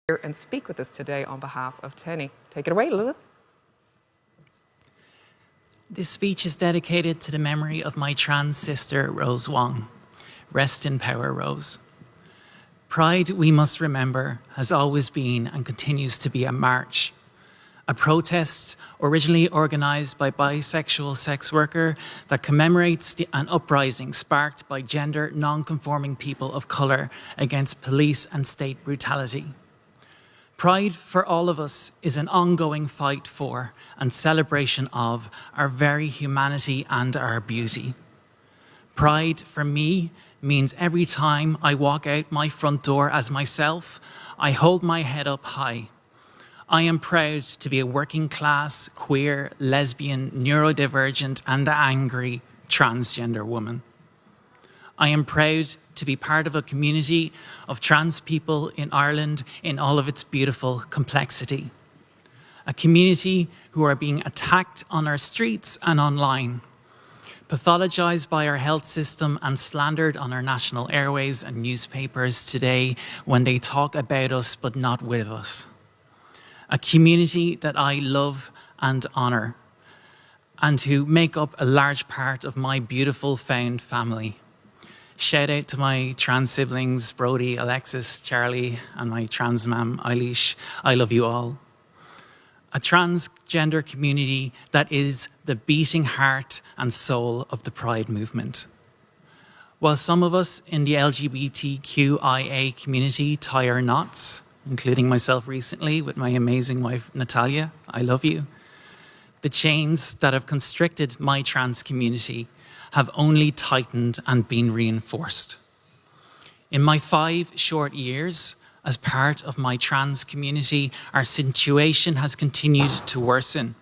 here and speak with us today on behalf of Teni. Take it away, Lilith. This speech is dedicated to the memory of my trans sister, Rose Wong. Rest in power, Rose. Pride, we must remember, has always been and continues to be a march. A protest originally organised by bisexual sex worker that commemorates an uprising sparked by gender non-conforming people of colour against police and state brutality. Pride for all of us is an ongoing fight for and celebration of our very humanity and our beauty. Pride for me means every time I walk out my front door as myself, I hold my head up high. I am proud to be a working class, queer, lesbian, neurodivergent and angry transgender woman. I am proud to be part of a community of trans people in Ireland in all of its beautiful complexity. A community who are being attacked on our streets and online, pathologized by our health system and slandered on our national airways and newspapers today when they talk about us but not with us. A community that I love and honour, and who make up a large part of my beautiful found family. Shout out to my trans siblings, Brody, Alexis, Charlie, and my trans mum, Eilish. I love you all. A transgender community that is the beating heart and soul of the Pride movement. While some of us in the LGBTQIA community tie our knots, including myself recently with my amazing wife, Natalia, I love you, the chains that have constricted my trans community have only tightened and been reinforced. In my 5 short years as part of my trans community, our situation has continued to worsen.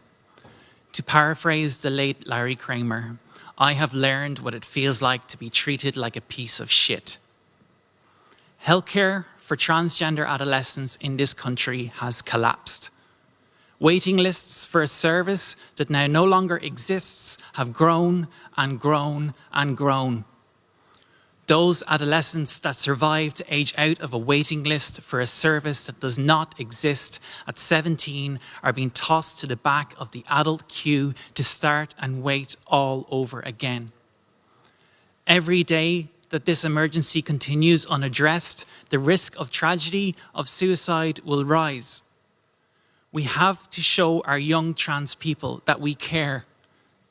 To paraphrase the late Larry Kramer, I have learned what it feels like to be treated like a piece of shit. Healthcare for transgender adolescents in this country has collapsed. Waiting lists for a service that now no longer exists have grown and grown and grown. Those adolescents that survive to age out of a waiting list for a service that does not exist at 17 are being tossed to the back of the adult queue to start and wait all over again. Every day that this emergency continues unaddressed, the risk of tragedy, of suicide will rise. We have to show our young trans people that we care,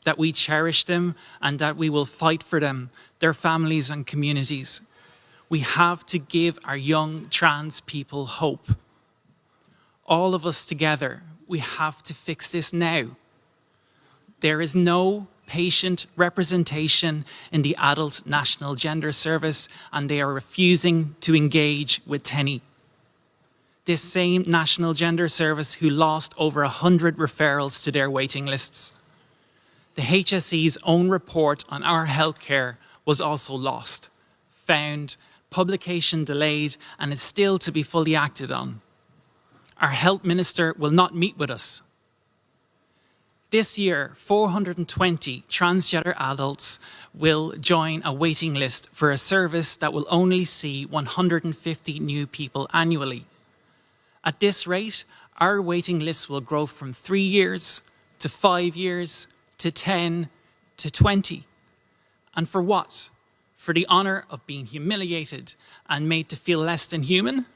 that we cherish them, and that we will fight for them, their families and communities. We have to give our young trans people hope. All of us together, we have to fix this now. There is no patient representation in the Adult National Gender Service, and they are refusing to engage with Teni. This same National Gender Service who lost over 100 referrals to their waiting lists. The HSE's own report on our healthcare was also lost, found, publication delayed, and is still to be fully acted on. Our health minister will not meet with us. This year, 420 transgender adults will join a waiting list for a service that will only see 150 new people annually. At this rate, our waiting list will grow from 3 years to 5 years to 10 to 20. And for what? For the honour of being humiliated and made to feel less than human?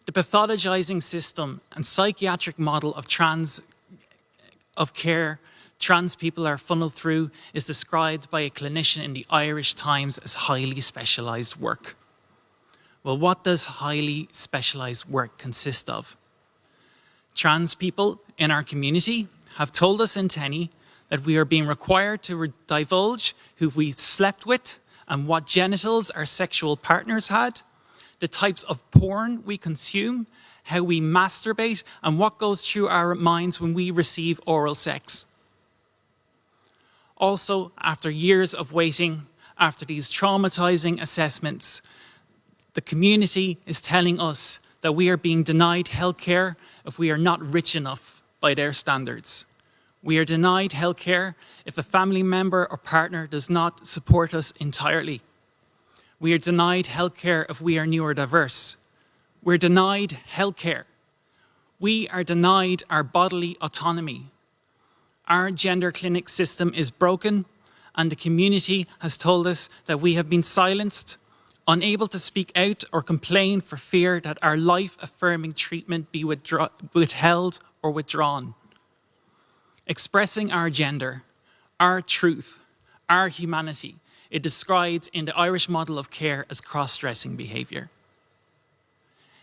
The pathologizing system and psychiatric model of care trans people are funneled through is described by a clinician in the Irish Times as highly specialised work. Well, what does highly specialised work consist of? Trans people in our community have told us in Teni that we are being required to divulge who we've slept with and what genitals our sexual partners had, the types of porn we consume, how we masturbate, and what goes through our minds when we receive oral sex. Also, after years of waiting, after these traumatizing assessments, the community is telling us that we are being denied healthcare if we are not rich enough by their standards. We are denied healthcare if a family member or partner does not support us entirely. We are denied healthcare if we are neurodiverse. We're denied healthcare. We are denied our bodily autonomy. Our gender clinic system is broken, and the community has told us that we have been silenced, unable to speak out or complain for fear that our life-affirming treatment be withheld or withdrawn. Expressing our gender, our truth, our humanity, is described in the Irish model of care as cross-dressing behaviour.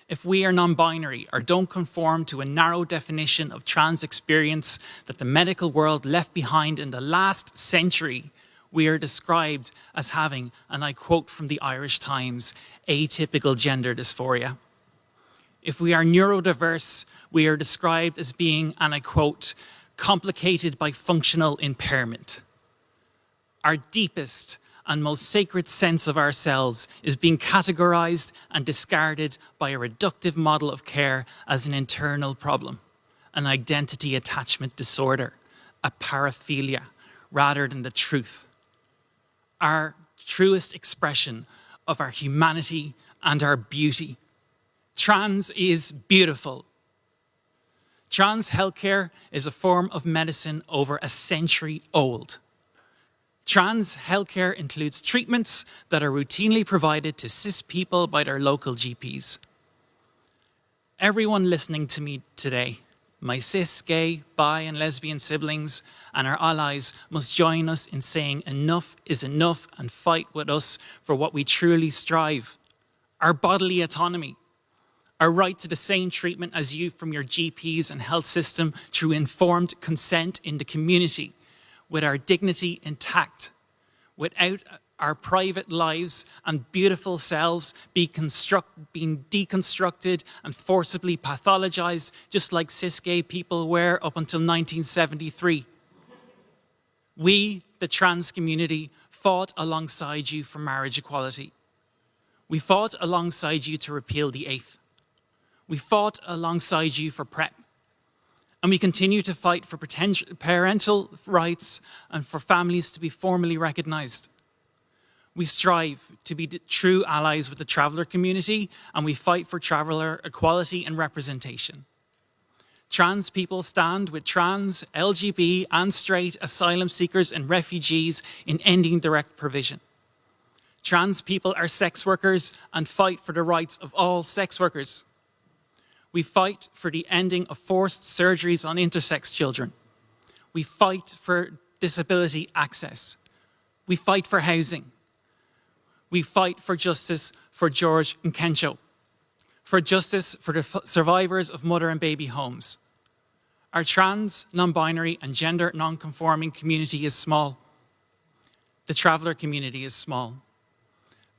If we are non-binary or don't conform to a narrow definition of trans experience that the medical world left behind in the last century, we are described as having, and I quote from the Irish Times, atypical gender dysphoria. If we are neurodiverse, we are described as being, and I quote, complicated by functional impairment. Our deepest and most sacred sense of ourselves is being categorized and discarded by a reductive model of care as an internal problem, an identity attachment disorder, a paraphilia, rather than the truth. Our truest expression of our humanity and our beauty. Trans is beautiful. Trans healthcare is a form of medicine over a century old. Trans healthcare includes treatments that are routinely provided to cis people by their local GPs. Everyone listening to me today, my cis, gay, bi and lesbian siblings and our allies must join us in saying enough is enough and fight with us for what we truly strive, our bodily autonomy, our right to the same treatment as you from your GPs and health system through informed consent in the community, with our dignity intact, without our private lives and beautiful selves being deconstructed and forcibly pathologized, just like cis gay people were up until 1973. We, the trans community, fought alongside you for marriage equality. We fought alongside you to repeal the 8th. We fought alongside you for PrEP. And we continue to fight for parental rights and for families to be formally recognised. We strive to be true allies with the traveller community, and we fight for traveller equality and representation. Trans people stand with trans, LGBT and straight asylum seekers and refugees in ending direct provision. Trans people are sex workers and fight for the rights of all sex workers. We fight for the ending of forced surgeries on intersex children. We fight for disability access. We fight for housing. We fight for justice for George and Kencho, for justice for the survivors of mother and baby homes. Our trans, non-binary and gender non-conforming community is small. The traveller community is small.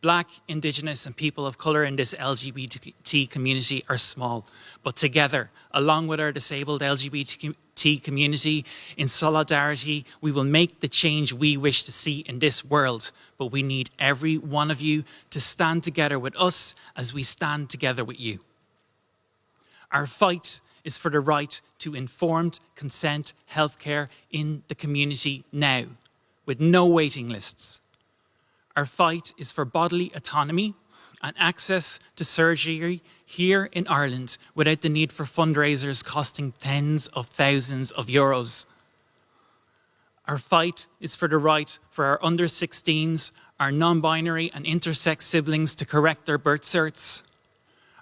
Black, Indigenous and people of colour in this LGBT community are small, but together, along with our disabled LGBT community, in solidarity, we will make the change we wish to see in this world. But we need every one of you to stand together with us as we stand together with you. Our fight is for the right to informed consent healthcare in the community now, with no waiting lists. Our fight is for bodily autonomy and access to surgery here in Ireland without the need for fundraisers costing tens of thousands of euros. Our fight is for the right for our under-16s, our non-binary and intersex siblings to correct their birth certs.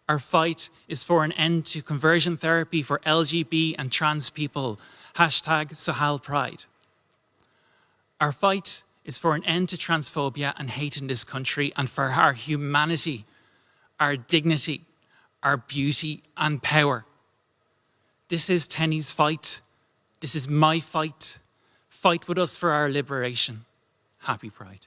Our fight is for an end to conversion therapy for LGBT and trans people. #Sahel Pride. Our fight is for an end to transphobia and hate in this country and for our humanity, our dignity, our beauty and power. This is Teni's fight. This is my fight. Fight with us for our liberation. Happy Pride.